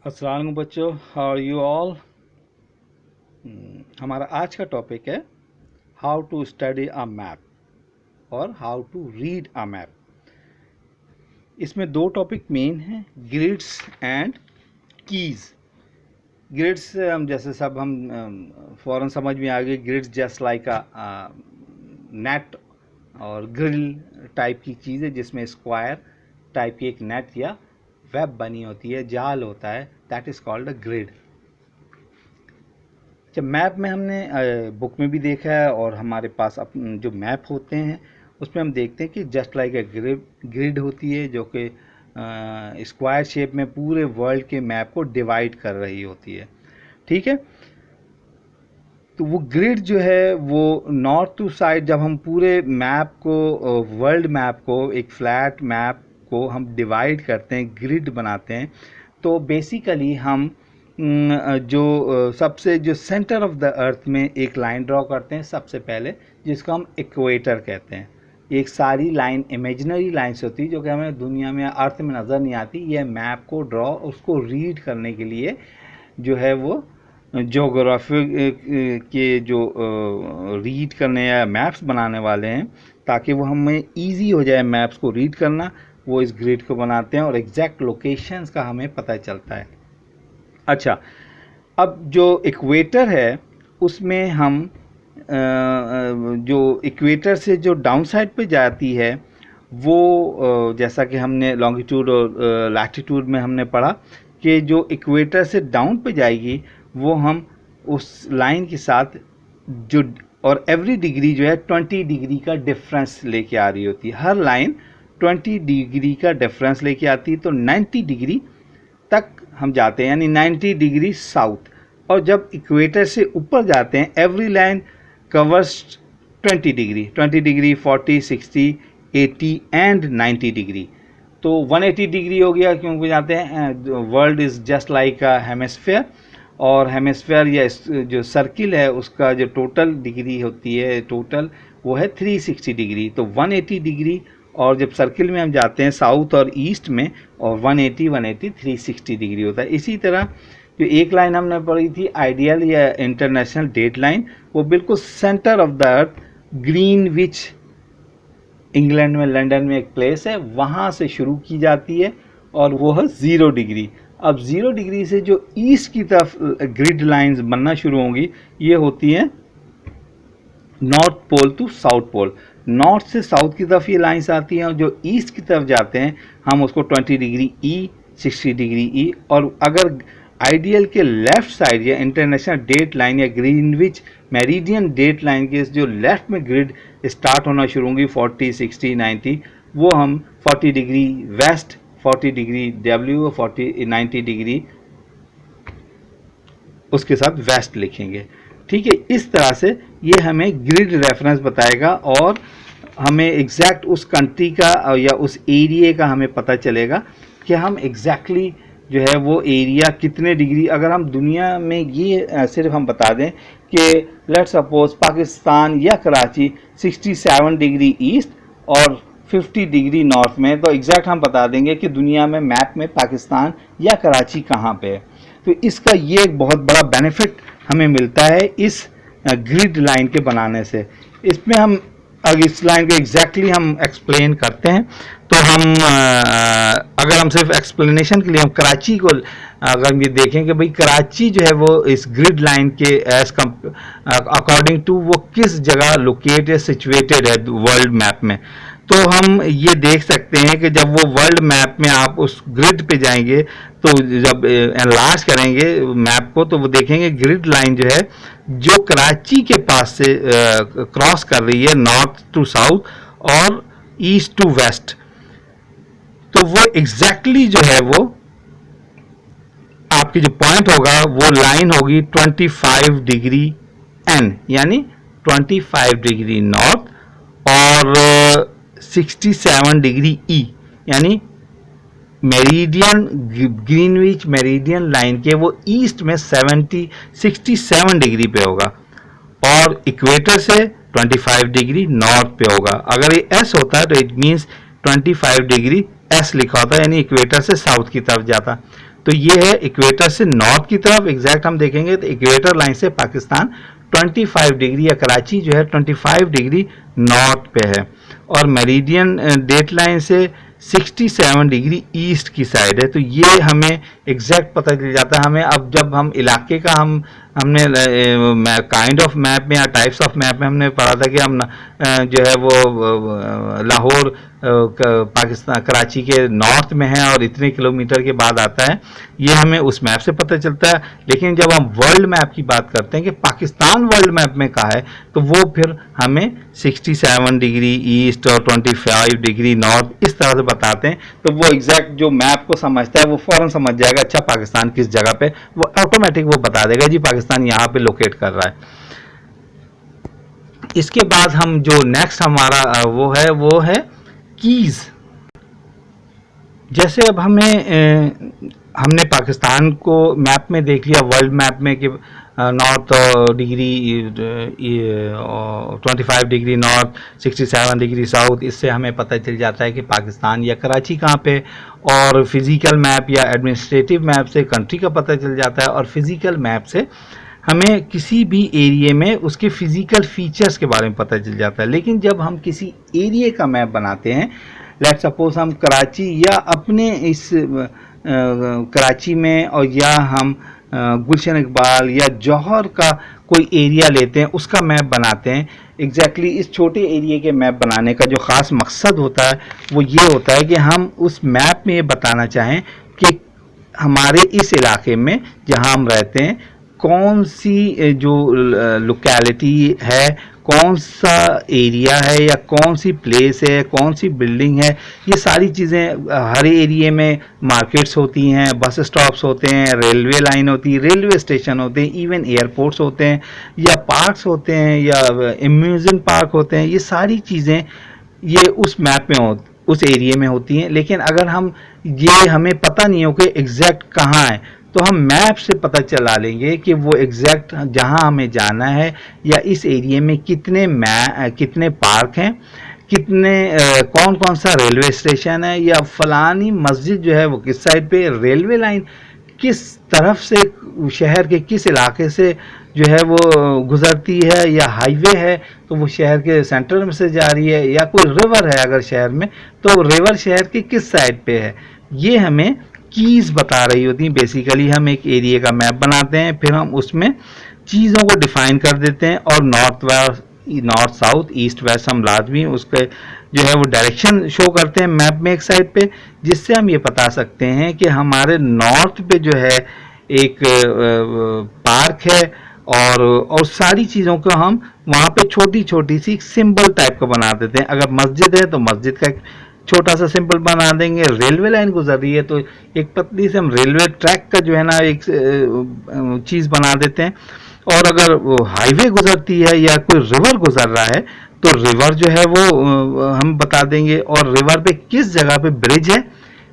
अस्सलाम वालेकुम बच्चों, हाउ आर यू ऑल। हमारा आज का टॉपिक है how to study a map और how to read a map. इसमें दो टॉपिक मेन हैं, ग्रिड्स एंड कीज़। ग्रिड्स हम जैसे सब हम फ़ौरन समझ में आ गए, grids just like a net और ग्रिल टाइप की चीज़ है जिसमें स्क्वायर टाइप की एक नेट या वेब बनी होती है, जाल होता है, that is called a grid. जब मैप में हमने बुक में भी देखा है और हमारे पास जो मैप होते हैं उसमें हम देखते हैं कि जस्ट लाइक ए ग्रिड होती है जो कि स्क्वायर शेप में पूरे वर्ल्ड के मैप को डिवाइड कर रही होती है। ठीक है, तो वो ग्रिड जो है वो नॉर्थ टू साइड, जब हम पूरे मैप को, वर्ल्ड मैप को, एक फ्लैट मैप को हम डिवाइड करते हैं, ग्रिड बनाते हैं, तो बेसिकली हम जो सबसे जो सेंटर ऑफ द अर्थ में एक लाइन ड्रॉ करते हैं सबसे पहले, जिसको हम इक्वेटर कहते हैं। एक सारी लाइन इमेजिनरी लाइन्स होती है जो कि हमें दुनिया में, अर्थ में नज़र नहीं आती। यह मैप को ड्रॉ, उसको रीड करने के लिए जो है वो जोग्राफी के जो रीड करने या मैप्स बनाने वाले हैं, ताकि वो हमें ईजी हो जाए मैप्स को रीड करना, वो इस ग्रिड को बनाते हैं और एग्जैक्ट लोकेशंस का हमें पता चलता है। अच्छा, अब जो इक्वेटर है उसमें हम जो इक्वेटर से जो डाउन साइड पे जाती है वो जैसा कि हमने लॉन्गिट्यूड और लैटिट्यूड में हमने पढ़ा कि जो इक्वेटर से डाउन पे जाएगी वो हम उस लाइन के साथ जो, और एवरी डिग्री जो है 20 डिग्री का डिफरेंस लेके आ रही होती है। हर लाइन 20 डिग्री का डिफरेंस लेके आती है, तो 90 डिग्री तक हम जाते हैं, यानी 90 डिग्री साउथ। और जब इक्वेटर से ऊपर जाते हैं every line covers 20 degree, 20 degree, 40, 60, 80 and 90 degree. तो 180 डिग्री हो गया, क्योंकि जाते हैं world is just like a hemisphere, और हेमिस्फेयर या जो सर्किल है उसका जो टोटल डिग्री होती है, टोटल वो है 360 डिग्री। तो 180 डिग्री, और जब सर्किल में हम जाते हैं साउथ और ईस्ट में, और 180 360 डिग्री होता है। इसी तरह जो एक लाइन हमने पढ़ी थी आइडियल या इंटरनेशनल डेट लाइन, वो बिल्कुल centre of the earth, Greenwich England में, लंदन में एक प्लेस है, वहाँ से शुरू की जाती है और वो है 0 डिग्री। अब 0 डिग्री से जो ईस्ट की तरफ ग्रिड लाइंस बनना शुरू होंगी, ये होती हैं north pole to south pole. North से साउथ की तरफ ये लाइंस आती हैं, और जो ईस्ट की तरफ जाते हैं हम उसको 20 डिग्री ई, 60 डिग्री ई। और अगर आइडियल के लेफ्ट साइड या इंटरनेशनल डेट लाइन या ग्रीनविच मेरिडियन डेट लाइन के जो लेफ्ट में ग्रिड स्टार्ट होना शुरू होंगी 40, 60, 90, वो हम 40 degree west, 40 degree W, 90 degree उसके साथ वेस्ट लिखेंगे। ठीक है, इस तरह से ये हमें ग्रिड रेफरेंस बताएगा और हमें एग्जैक्ट उस कंट्री का या उस एरिया का हमें पता चलेगा कि हम एग्जैक्टली जो है वो एरिया कितने डिग्री। अगर हम दुनिया में ये सिर्फ हम बता दें कि लेट्स सपोज पाकिस्तान या कराची 67 डिग्री ईस्ट और 50 डिग्री नॉर्थ में, तो एग्जैक्ट हम बता देंगे कि दुनिया में मैप में पाकिस्तान या कराची कहाँ पे है। तो इसका ये एक बहुत बड़ा बेनिफिट हमें मिलता है इस ग्रिड लाइन के बनाने से। इसमें हम अगर इस लाइन को एग्जैक्टली हम एक्सप्लेन करते हैं, तो हम अगर हम सिर्फ एक्सप्लेनेशन के लिए हम कराची को अगर ये देखें कि भाई कराची जो है वो इस ग्रिड लाइन के एज अकॉर्डिंग टू वो किस जगह लोकेट या सिचुएटेड है वर्ल्ड मैप में, तो हम ये देख सकते हैं कि जब वो वर्ल्ड मैप में आप उस ग्रिड पे जाएंगे, तो जब एनलार्ज करेंगे मैप को, तो वो देखेंगे ग्रिड लाइन जो है जो कराची के पास से क्रॉस कर रही है नॉर्थ टू साउथ और ईस्ट टू वेस्ट, तो वो एग्जैक्टली जो है वो आपकी जो पॉइंट होगा वो लाइन होगी 25 डिग्री एन, यानी 25 डिग्री नॉर्थ और 67 डिग्री ई, यानी मेरिडियन, ग्रीनविच मेरिडियन लाइन के वो ईस्ट में 67 डिग्री पे होगा, और इक्वेटर से 25 डिग्री नॉर्थ पे होगा। अगर ये एस होता है तो इट मीन्स 25 डिग्री एस लिखा होता है, यानी इक्वेटर से साउथ की तरफ जाता। तो ये है इक्वेटर से नॉर्थ की तरफ, एग्जैक्ट हम देखेंगे तो इक्वेटर लाइन से पाकिस्तान 25 डिग्री, या कराची जो है 25 डिग्री नॉर्थ पे है, और मेरिडियन डेट लाइन से 67 डिग्री ईस्ट की साइड है। तो ये हमें एग्जैक्ट पता चल जाता है हमें। अब जब हम इलाके का हमने काइंड ऑफ मैप में या टाइप्स ऑफ मैप में हमने पढ़ा था कि हम जो है वो लाहौर पाकिस्तान कराची के नॉर्थ में है और इतने किलोमीटर के बाद आता है, ये हमें उस मैप से पता चलता है। लेकिन जब हम वर्ल्ड मैप की बात करते हैं कि पाकिस्तान वर्ल्ड मैप में कहाँ है, तो वो फिर हमें 67 डिग्री ईस्ट और 25 डिग्री नॉर्थ इस तरह से बताते हैं। तो वो एग्जैक्ट जो मैप को समझता है वो फौरन समझ जाएगा अच्छा पाकिस्तान किस जगह पे, वो ऑटोमेटिक वो बता देगा जी पाकिस्तान यहाँ पे लोकेट कर रहा है। इसके बाद हम जो नेक्स्ट हमारा वो है कीज। जैसे अब हमने पाकिस्तान को मैप में देख लिया, वर्ल्ड मैप में कि north degree 25 degree north, 67 degree south, इससे हमें पता चल जाता है कि पाकिस्तान या कराची कहाँ पे। और फिज़िकल मैप या एडमिनिस्ट्रेटिव मैप से कंट्री का पता चल जाता है, और फिज़िकल मैप से हमें किसी भी एरिया में उसके फिज़िकल फीचर्स के बारे में पता चल जाता है। लेकिन जब हम किसी एरिया का मैप बनाते हैं, लेट्स सपोज हम कराची या अपने इस कराची में, और या हम गुलशन इकबाल या जौहर का कोई एरिया लेते हैं, उसका मैप बनाते हैं। एग्जैक्टली इस छोटे एरिया के मैप बनाने का जो ख़ास मकसद होता है वो ये होता है कि हम उस मैप में ये बताना चाहें कि हमारे इस इलाके में जहाँ हम रहते हैं कौन सी जो लोकेलिटी है, कौन सा एरिया है या कौन सी प्लेस है, कौन सी बिल्डिंग है। ये सारी चीज़ें, हर एरिया में मार्केट्स होती हैं, बस स्टॉप्स होते हैं, रेलवे लाइन होती है, रेलवे स्टेशन होते हैं, इवन एयरपोर्ट्स होते हैं, या पार्क्स होते हैं, या अम्यूज़मेंट पार्क होते हैं। ये सारी चीज़ें ये उस मैप में उस एरिया में होती हैं। लेकिन अगर हमें पता नहीं हो कि एग्जैक्ट कहाँ है, तो हम मैप से पता चला लेंगे कि वो एग्जैक्ट जहां हमें जाना है, या इस एरिया में कितने पार्क हैं, कौन कौन सा रेलवे स्टेशन है, या फलानी मस्जिद जो है वो किस साइड पे, रेलवे लाइन किस तरफ से शहर के किस इलाके से जो है वो गुजरती है, या हाईवे है तो वो शहर के सेंटर में से जा रही है, या कोई रिवर है अगर शहर में तो रिवर शहर के किस साइड पे है। ये हमें कीज बता रही होती हैं। बेसिकली हम एक एरिया का मैप बनाते हैं, फिर हम उसमें चीज़ों को डिफाइन कर देते हैं, और नॉर्थ साउथ ईस्ट वेस्ट हम लाजमी उसके जो है वो डायरेक्शन शो करते हैं मैप में एक साइड पे, जिससे हम ये बता सकते हैं कि हमारे नॉर्थ पे जो है एक पार्क है, और सारी चीज़ों को हम वहाँ पे छोटी छोटी सी सिंबल टाइप का बना देते हैं। अगर मस्जिद है तो मस्जिद का छोटा सा सिंबल बना देंगे। रेलवे लाइन गुजर रही है तो एक पतली से हम रेलवे ट्रैक का जो है ना एक चीज़ बना देते हैं। और अगर हाईवे गुजरती है या कोई रिवर गुजर रहा है तो रिवर जो है वो हम बता देंगे, और रिवर पे किस जगह पे ब्रिज है,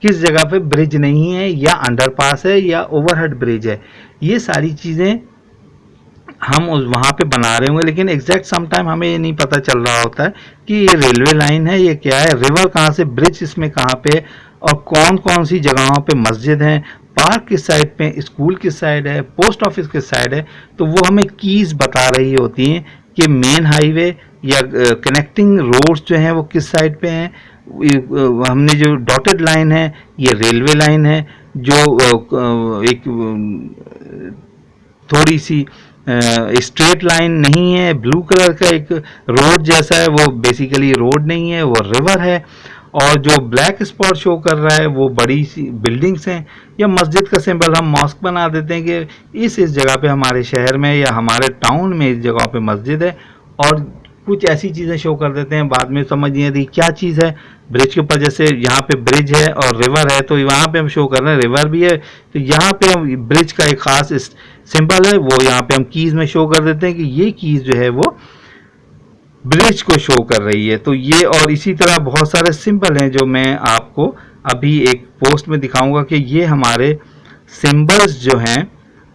किस जगह पे ब्रिज नहीं है, या अंडरपास है, या ओवरहेड ब्रिज है। ये सारी चीज़ें हम वहाँ पे बना रहे होंगे, लेकिन एग्जैक्ट समटाइम हमें ये नहीं पता चल रहा होता है कि ये रेलवे लाइन है, ये क्या है, रिवर कहाँ से, ब्रिज इसमें कहाँ पे, और कौन कौन सी जगहों पे मस्जिद हैं, पार्क किस साइड पे, स्कूल किस साइड है, पोस्ट ऑफिस किस साइड है। तो वो हमें कीज बता रही होती हैं कि मेन हाईवे या कनेक्टिंग रोड्स जो हैं वो किस साइड पे हैं। हमने जो डॉटेड लाइन है ये रेलवे लाइन है, जो एक थोड़ी सी स्ट्रेट लाइन नहीं है, ब्लू कलर का एक रोड जैसा है, वो बेसिकली रोड नहीं है, वो रिवर है। और जो ब्लैक स्पॉट शो कर रहा है वो बड़ी सी बिल्डिंग्स हैं, या मस्जिद का सिंबल हम मॉस्क बना देते हैं कि इस जगह पे हमारे शहर में या हमारे टाउन में इस जगह पे मस्जिद है, और कुछ ऐसी चीज़ें शो कर देते हैं। बाद में समझ नहीं आती क्या चीज़ है। ब्रिज के ऊपर जैसे यहाँ पे ब्रिज है और रिवर है, तो वहाँ पे हम शो कर रहे हैं रिवर भी है, तो यहाँ पे हम ब्रिज का एक खास सिंबल है वो यहाँ पे हम कीज में शो कर देते हैं कि ये कीज जो है वो ब्रिज को शो कर रही है। तो ये और इसी तरह बहुत सारे सिंबल हैं जो मैं आपको अभी एक पोस्ट में दिखाऊंगा कि ये हमारे सिंबल्स जो हैं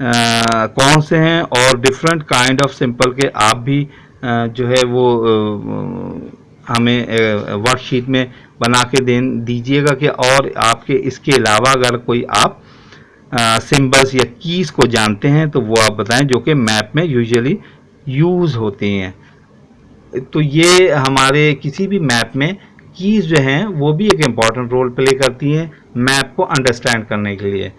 कौन से हैं, और डिफरेंट काइंड ऑफ सिंबल के आप भी जो है वो हमें वर्कशीट में बना के दीजिएगा कि, और आपके इसके अलावा अगर कोई आप सिंबल्स या कीज को जानते हैं तो वो आप बताएं जो कि मैप में यूजुअली यूज होते हैं। तो ये हमारे किसी भी मैप में कीज जो हैं वो भी एक इम्पॉर्टेंट रोल प्ले करती हैं मैप को अंडरस्टैंड करने के लिए।